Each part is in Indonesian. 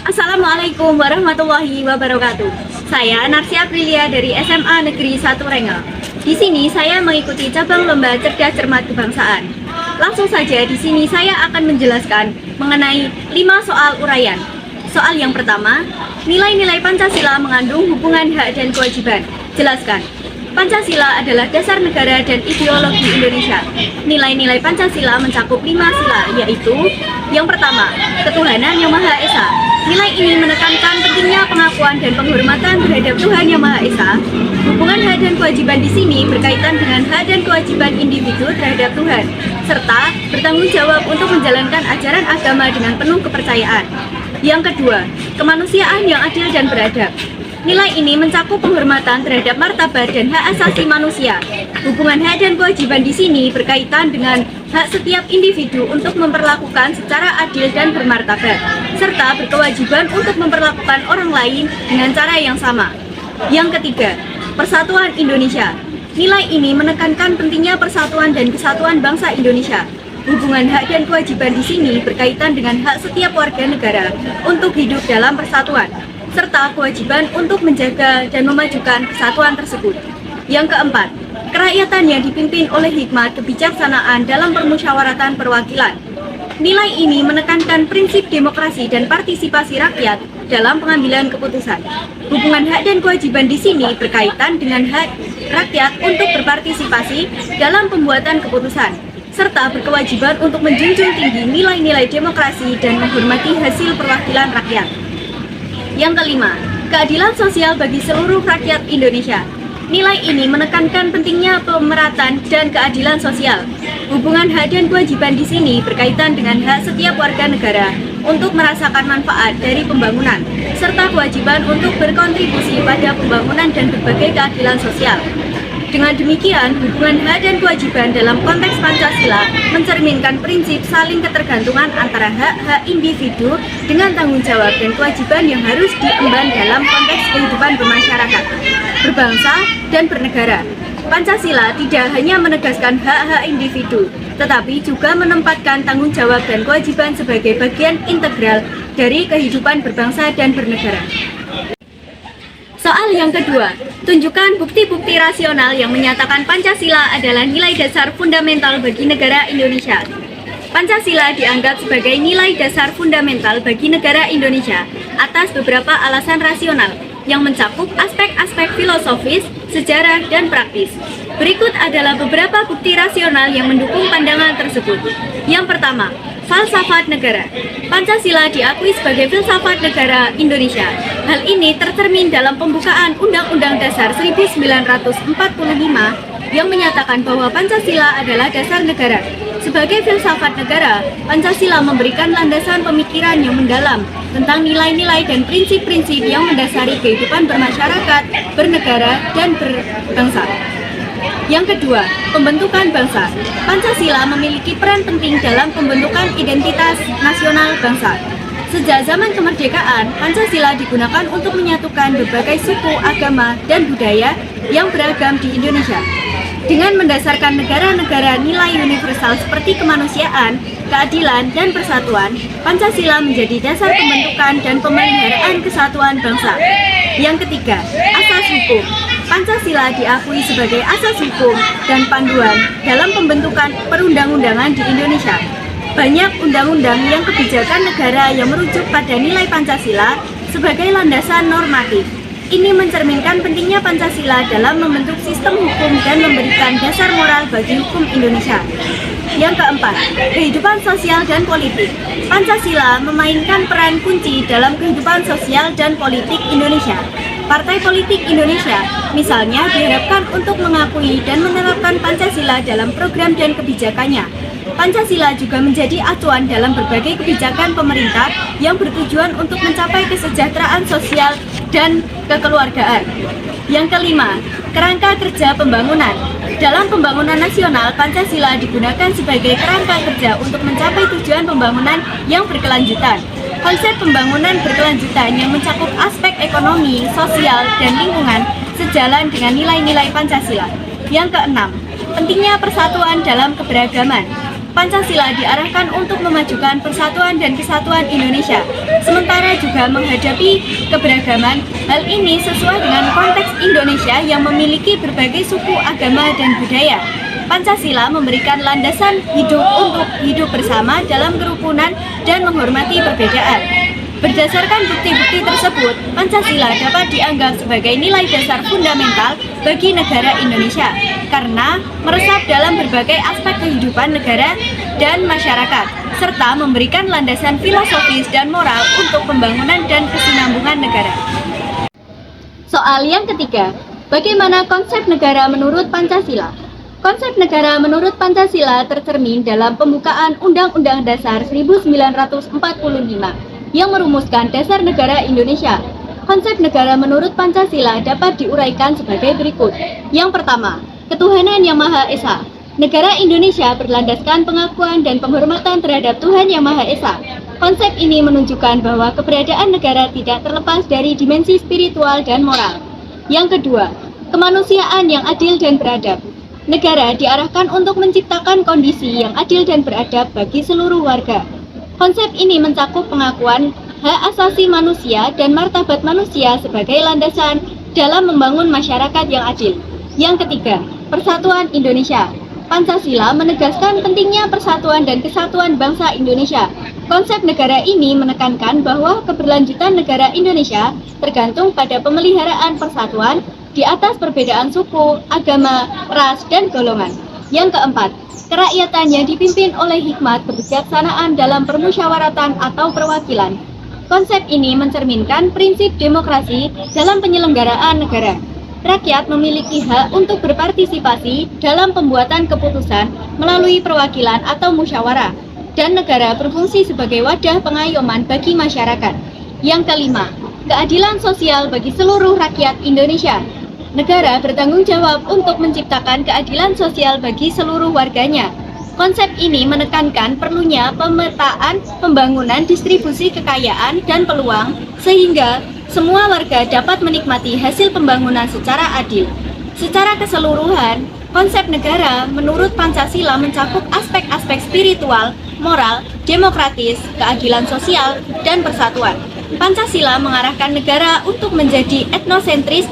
Assalamualaikum warahmatullahi wabarakatuh. Saya Narsia Aprilia dari SMA Negeri 1 Rengel. Di sini saya mengikuti cabang lomba cerdas cermat kebangsaan. Langsung saja di sini saya akan menjelaskan mengenai 5 soal uraian. Soal yang pertama, nilai-nilai Pancasila mengandung hubungan hak dan kewajiban. Jelaskan. Pancasila adalah dasar negara dan ideologi Indonesia. Nilai-nilai Pancasila mencakup 5 sila, yaitu yang pertama, ketuhanan yang Maha Esa. Nilai ini menekankan pentingnya pengakuan dan penghormatan terhadap Tuhan Yang Maha Esa. Hubungan hak dan kewajiban di sini berkaitan dengan hak dan kewajiban individu terhadap Tuhan, serta bertanggung jawab untuk menjalankan ajaran agama dengan penuh kepercayaan. Yang kedua, kemanusiaan yang adil dan beradab. Nilai ini mencakup penghormatan terhadap martabat dan hak asasi manusia. Hubungan hak dan kewajiban di sini berkaitan dengan hak setiap individu untuk memperlakukan secara adil dan bermartabat, serta berkewajiban untuk memperlakukan orang lain dengan cara yang sama. Yang ketiga, persatuan Indonesia. Nilai ini menekankan pentingnya persatuan dan kesatuan bangsa Indonesia. Hubungan hak dan kewajiban di sini berkaitan dengan hak setiap warga negara untuk hidup dalam persatuan, serta kewajiban untuk menjaga dan memajukan kesatuan tersebut. Yang keempat, kerakyatan yang dipimpin oleh hikmat kebijaksanaan dalam permusyawaratan perwakilan. Nilai ini menekankan prinsip demokrasi dan partisipasi rakyat dalam pengambilan keputusan. Hubungan hak dan kewajiban di sini berkaitan dengan hak rakyat untuk berpartisipasi dalam pembuatan keputusan, serta berkewajiban untuk menjunjung tinggi nilai-nilai demokrasi dan menghormati hasil perwakilan rakyat. Yang kelima, keadilan sosial bagi seluruh rakyat Indonesia. Nilai ini menekankan pentingnya pemerataan dan keadilan sosial. Hubungan hak dan kewajiban di sini berkaitan dengan hak setiap warga negara untuk merasakan manfaat dari pembangunan, serta kewajiban untuk berkontribusi pada pembangunan dan berbagai keadilan sosial. Dengan demikian, hubungan hak dan kewajiban dalam konteks Pancasila mencerminkan prinsip saling ketergantungan antara hak-hak individu dengan tanggung jawab dan kewajiban yang harus diemban dalam konteks kehidupan bermasyarakat, berbangsa, dan bernegara. Pancasila tidak hanya menegaskan hak-hak individu, tetapi juga menempatkan tanggung jawab dan kewajiban sebagai bagian integral dari kehidupan berbangsa dan bernegara. Soal yang kedua, tunjukkan bukti-bukti rasional yang menyatakan Pancasila adalah nilai dasar fundamental bagi negara Indonesia. Pancasila dianggap sebagai nilai dasar fundamental bagi negara Indonesia atas beberapa alasan rasional yang mencakup aspek-aspek filosofis, sejarah, dan praktis. Berikut adalah beberapa bukti rasional yang mendukung pandangan tersebut. Yang pertama, falsafat negara. Pancasila diakui sebagai filsafat negara Indonesia. Hal ini tercermin dalam pembukaan Undang-Undang Dasar 1945 yang menyatakan bahwa Pancasila adalah dasar negara. Sebagai filsafat negara, Pancasila memberikan landasan pemikiran yang mendalam tentang nilai-nilai dan prinsip-prinsip yang mendasari kehidupan bermasyarakat, bernegara, dan berbangsa. Yang kedua, pembentukan bangsa. Pancasila memiliki peran penting dalam pembentukan identitas nasional bangsa. Sejak zaman kemerdekaan, Pancasila digunakan untuk menyatukan berbagai suku, agama, dan budaya yang beragam di Indonesia. Dengan mendasarkan negara-negara nilai universal seperti kemanusiaan, keadilan, dan persatuan, Pancasila menjadi dasar pembentukan dan pemeliharaan kesatuan bangsa. Yang ketiga, asas hukum. Pancasila diakui sebagai asas hukum dan panduan dalam pembentukan perundang-undangan di Indonesia. Banyak undang-undang yang kebijakan negara yang merujuk pada nilai Pancasila sebagai landasan normatif. Ini mencerminkan pentingnya Pancasila dalam membentuk sistem hukum dan memberikan dasar moral bagi hukum Indonesia. Yang keempat, kehidupan sosial dan politik. Pancasila memainkan peran kunci dalam kehidupan sosial dan politik Indonesia. Partai politik Indonesia, misalnya, diharapkan untuk mengakui dan menerapkan Pancasila dalam program dan kebijakannya. Pancasila juga menjadi acuan dalam berbagai kebijakan pemerintah yang bertujuan untuk mencapai kesejahteraan sosial dan kekeluargaan. Yang kelima, kerangka kerja pembangunan. Dalam pembangunan nasional, Pancasila digunakan sebagai kerangka kerja untuk mencapai tujuan pembangunan yang berkelanjutan. Konsep pembangunan berkelanjutan yang mencakup aspek ekonomi, sosial, dan lingkungan sejalan dengan nilai-nilai Pancasila. Yang keenam, pentingnya persatuan dalam keberagaman. Pancasila diarahkan untuk memajukan persatuan dan kesatuan Indonesia, sementara juga juga menghadapi keberagaman. Hal ini sesuai dengan konteks Indonesia yang memiliki berbagai suku, agama, dan budaya. Pancasila memberikan landasan hidup untuk hidup bersama dalam kerukunan dan menghormati perbedaan. Berdasarkan bukti-bukti tersebut, Pancasila dapat dianggap sebagai nilai dasar fundamental bagi negara Indonesia karena meresap dalam berbagai aspek kehidupan negara dan masyarakat, serta memberikan landasan filosofis dan moral untuk pembangunan dan kesinambungan negara. Soal yang ketiga, bagaimana konsep negara menurut Pancasila? Konsep negara menurut Pancasila tercermin dalam pembukaan Undang-Undang Dasar 1945 yang merumuskan dasar negara Indonesia. Konsep negara menurut Pancasila dapat diuraikan sebagai berikut. Yang pertama, ketuhanan yang Maha Esa. Negara Indonesia berlandaskan pengakuan dan penghormatan terhadap Tuhan Yang Maha Esa. Konsep ini menunjukkan bahwa keberadaan negara tidak terlepas dari dimensi spiritual dan moral. Yang kedua, kemanusiaan yang adil dan beradab. Negara diarahkan untuk menciptakan kondisi yang adil dan beradab bagi seluruh warga. Konsep ini mencakup pengakuan hak asasi manusia dan martabat manusia sebagai landasan dalam membangun masyarakat yang adil. Yang ketiga, persatuan Indonesia. Pancasila menegaskan pentingnya persatuan dan kesatuan bangsa Indonesia. Konsep negara ini menekankan bahwa keberlanjutan negara Indonesia tergantung pada pemeliharaan persatuan di atas perbedaan suku, agama, ras, dan golongan. Yang keempat, kerakyatan yang dipimpin oleh hikmat kebijaksanaan dalam permusyawaratan atau perwakilan. Konsep ini mencerminkan prinsip demokrasi dalam penyelenggaraan negara. Rakyat memiliki hak untuk berpartisipasi dalam pembuatan keputusan melalui perwakilan atau musyawarah, dan negara berfungsi sebagai wadah pengayoman bagi masyarakat. Yang kelima, keadilan sosial bagi seluruh rakyat Indonesia. Negara bertanggung jawab untuk menciptakan keadilan sosial bagi seluruh warganya. Konsep ini menekankan perlunya pemetaan pembangunan distribusi kekayaan dan peluang sehingga semua warga dapat menikmati hasil pembangunan secara adil. Secara keseluruhan, konsep negara menurut Pancasila mencakup aspek-aspek spiritual, moral, demokratis, keadilan sosial, dan persatuan. Pancasila mengarahkan negara untuk menjadi etnosentris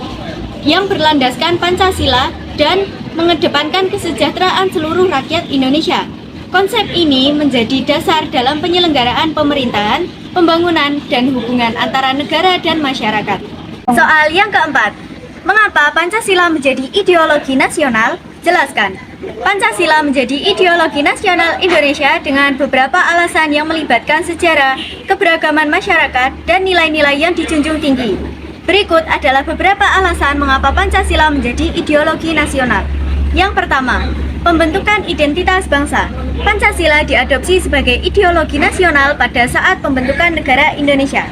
yang berlandaskan Pancasila dan mengedepankan kesejahteraan seluruh rakyat Indonesia. Konsep ini menjadi dasar dalam penyelenggaraan pemerintahan, pembangunan, dan hubungan antara negara dan masyarakat. Soal yang keempat, mengapa Pancasila menjadi ideologi nasional? Jelaskan. Pancasila menjadi ideologi nasional Indonesia dengan beberapa alasan yang melibatkan sejarah, keberagaman masyarakat, dan nilai-nilai yang dijunjung tinggi. Berikut adalah beberapa alasan mengapa Pancasila menjadi ideologi nasional. Yang pertama, pembentukan identitas bangsa. Pancasila diadopsi sebagai ideologi nasional pada saat pembentukan negara Indonesia.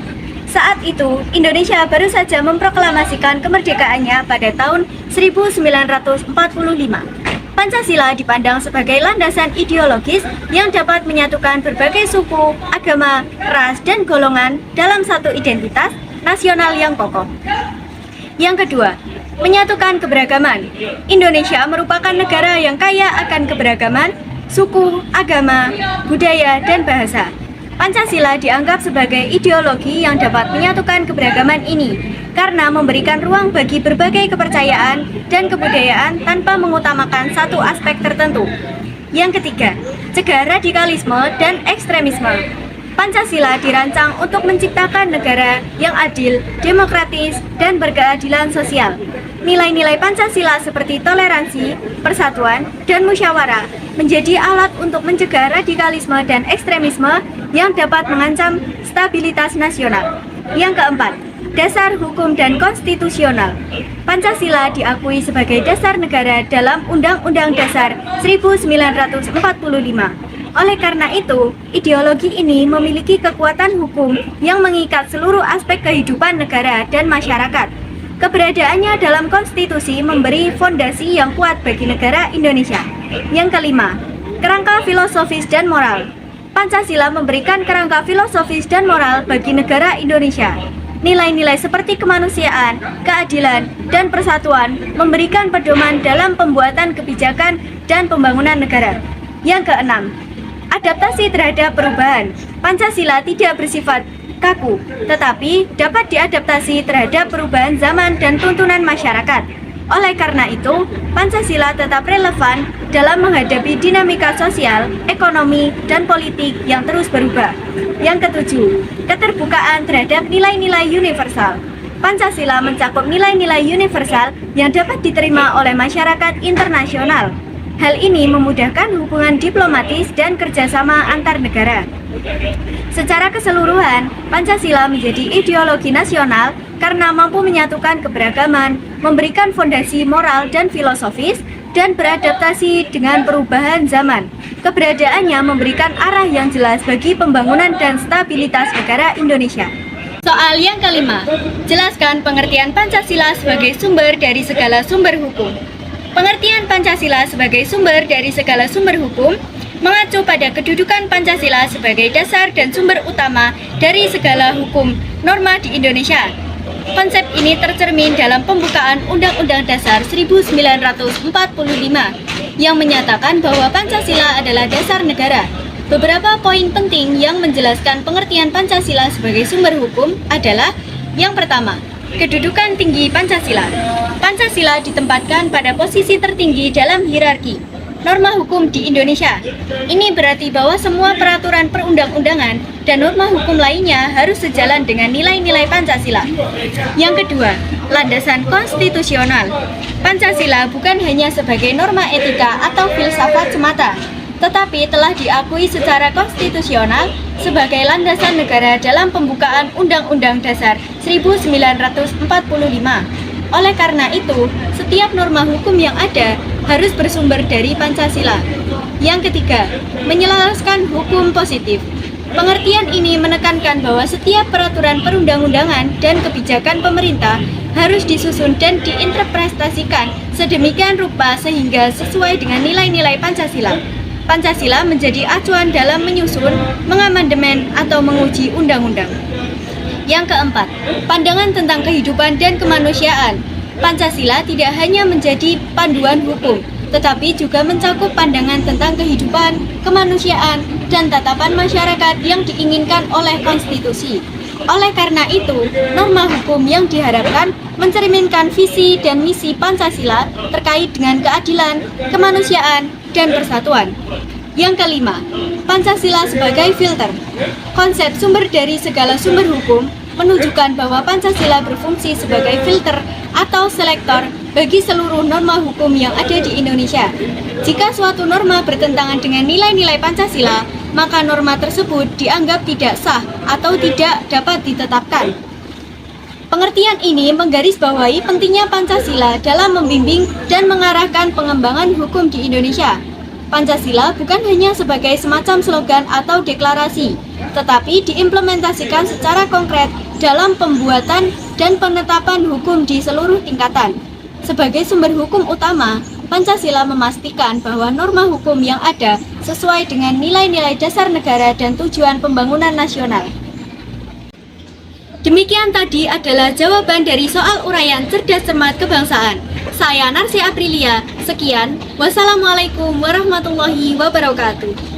Saat itu, Indonesia baru saja memproklamasikan kemerdekaannya pada tahun 1945. Pancasila dipandang sebagai landasan ideologis yang dapat menyatukan berbagai suku, agama, ras, dan golongan dalam satu identitas nasional yang kokoh. Yang kedua, menyatukan keberagaman. Indonesia merupakan negara yang kaya akan keberagaman, suku, agama, budaya, dan bahasa. Pancasila dianggap sebagai ideologi yang dapat menyatukan keberagaman ini karena memberikan ruang bagi berbagai kepercayaan dan kebudayaan tanpa mengutamakan satu aspek tertentu. Yang ketiga, cegah radikalisme dan ekstremisme. Pancasila dirancang untuk menciptakan negara yang adil, demokratis, dan berkeadilan sosial. Nilai-nilai Pancasila seperti toleransi, persatuan, dan musyawarah menjadi alat untuk mencegah radikalisme dan ekstremisme yang dapat mengancam stabilitas nasional. Yang keempat, dasar hukum dan konstitusional. Pancasila diakui sebagai dasar negara dalam Undang-Undang Dasar 1945. Oleh karena itu, ideologi ini memiliki kekuatan hukum yang mengikat seluruh aspek kehidupan negara dan masyarakat. Keberadaannya dalam konstitusi memberi fondasi yang kuat bagi negara Indonesia. Yang kelima, kerangka filosofis dan moral. Pancasila memberikan kerangka filosofis dan moral bagi negara Indonesia. Nilai-nilai seperti kemanusiaan, keadilan, dan persatuan memberikan pedoman dalam pembuatan kebijakan dan pembangunan negara. Yang keenam, adaptasi terhadap perubahan. Pancasila tidak bersifat kaku, tetapi dapat diadaptasi terhadap perubahan zaman dan tuntunan masyarakat. Oleh karena itu, Pancasila tetap relevan dalam menghadapi dinamika sosial, ekonomi, dan politik yang terus berubah. Yang ketujuh, keterbukaan terhadap nilai-nilai universal. Pancasila mencakup nilai-nilai universal yang dapat diterima oleh masyarakat internasional. Hal ini memudahkan hubungan diplomatis dan kerjasama antar negara. Secara keseluruhan, Pancasila menjadi ideologi nasional karena mampu menyatukan keberagaman, memberikan fondasi moral dan filosofis, dan beradaptasi dengan perubahan zaman. Keberadaannya memberikan arah yang jelas bagi pembangunan dan stabilitas negara Indonesia. Soal yang kelima, jelaskan pengertian Pancasila sebagai sumber dari segala sumber hukum. Pengertian Pancasila sebagai sumber dari segala sumber hukum mengacu pada kedudukan Pancasila sebagai dasar dan sumber utama dari segala hukum norma di Indonesia. Konsep ini tercermin dalam pembukaan Undang-Undang Dasar 1945 yang menyatakan bahwa Pancasila adalah dasar negara. Beberapa poin penting yang menjelaskan pengertian Pancasila sebagai sumber hukum adalah: yang pertama, kedudukan tinggi Pancasila. Pancasila ditempatkan pada posisi tertinggi dalam hierarki norma hukum di Indonesia. Ini berarti bahwa semua peraturan perundang-undangan dan norma hukum lainnya harus sejalan dengan nilai-nilai Pancasila. Yang kedua, landasan konstitusional. Pancasila bukan hanya sebagai norma etika atau filsafat semata, tetapi telah diakui secara konstitusional sebagai landasan negara dalam pembukaan Undang-Undang Dasar 1945. Oleh karena itu, setiap norma hukum yang ada harus bersumber dari Pancasila. Yang ketiga, menyelaraskan hukum positif. Pengertian ini menekankan bahwa setiap peraturan perundang-undangan dan kebijakan pemerintah harus disusun dan diinterpretasikan sedemikian rupa sehingga sesuai dengan nilai-nilai Pancasila. Pancasila menjadi acuan dalam menyusun, mengamandemen, atau menguji undang-undang. Yang keempat, pandangan tentang kehidupan dan kemanusiaan. Pancasila tidak hanya menjadi panduan hukum, tetapi juga mencakup pandangan tentang kehidupan, kemanusiaan, dan tatapan masyarakat yang diinginkan oleh konstitusi. Oleh karena itu, norma hukum yang diharapkan mencerminkan visi dan misi Pancasila terkait dengan keadilan, kemanusiaan, dan persatuan. Yang kelima, Pancasila sebagai filter. Konsep sumber dari segala sumber hukum menunjukkan bahwa Pancasila berfungsi sebagai filter atau selektor bagi seluruh norma hukum yang ada di Indonesia. Jika suatu norma bertentangan dengan nilai-nilai Pancasila, maka norma tersebut dianggap tidak sah atau tidak dapat ditetapkan. Pengertian ini menggarisbawahi pentingnya Pancasila dalam membimbing dan mengarahkan pengembangan hukum di Indonesia. Pancasila bukan hanya sebagai semacam slogan atau deklarasi, tetapi diimplementasikan secara konkret dalam pembuatan dan penetapan hukum di seluruh tingkatan. Sebagai sumber hukum utama, Pancasila memastikan bahwa norma hukum yang ada sesuai dengan nilai-nilai dasar negara dan tujuan pembangunan nasional. Demikian tadi adalah jawaban dari soal uraian cerdas cermat kebangsaan. Saya Narsi Aprilia, sekian. Wassalamualaikum warahmatullahi wabarakatuh.